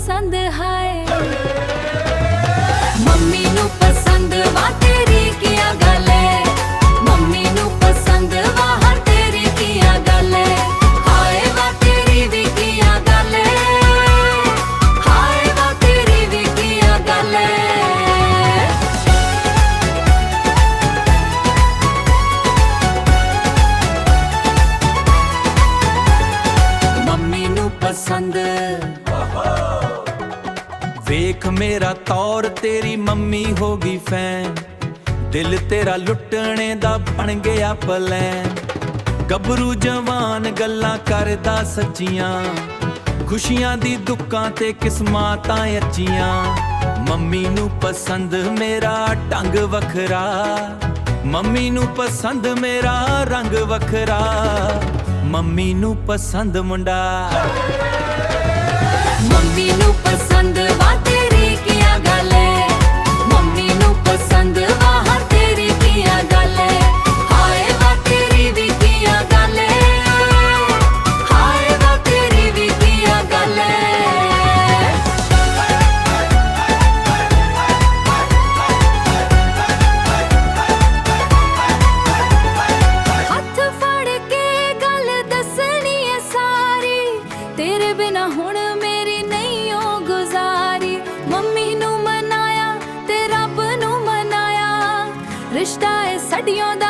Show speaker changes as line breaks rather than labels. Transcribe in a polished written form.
पसंद है। मम्मी नू पसंद वा तेरी किया गल है, मम्मी नू पसंद वा हर तेरी किया गल है। हाय वा तेरी भी किया गल है, हाय वा तेरी भी किया गल है। मम्मी नू पसंद
ਵੇਖ ਮੇਰਾ ਤੌਰ ਤੇਰੀ ਮੰਮੀ ਹੋ ਗਈ ਫੈਨ, ਦਿਲ ਤੇਰਾ ਲੁੱਟਣੇ ਦਾ ਬਣ ਗਿਆ ਪਲੈਨ। ਗੱਭਰੂ ਜਵਾਨ ਗੱਲਾਂ ਕਰਦਾ ਸੱਚੀਆਂ, ਖੁਸ਼ੀਆਂ ਦੀ ਦੁੱਖਾਂ ਤੇ ਕਿਸਮਾਤਾਂ ਅੱਚੀਆਂ। ਮੰਮੀ ਨੂੰ ਪਸੰਦ ਮੇਰਾ ਢੰਗ ਵੱਖਰਾ, ਮੰਮੀ ਨੂੰ ਪਸੰਦ ਮੇਰਾ ਰੰਗ ਵੱਖਰਾ, ਮੰਮੀ ਨੂੰ ਪਸੰਦ ਮੁੰਡਾ।
मम्मी नू पसंद वा तेरी किया गल है, मम्मी नू पसंद वा हर तेरी किया गल है। हाय वा तेरी भी किया गल है, हाय वा तेरी भी किया गल है। हथ फड़ के गल दसनी है सारी, तेरे बिना हुण मेरी नहीं ओ गुजारी। मम्मी नू मनाया ते रब नू मनाया, रिश्ता है सदियों दा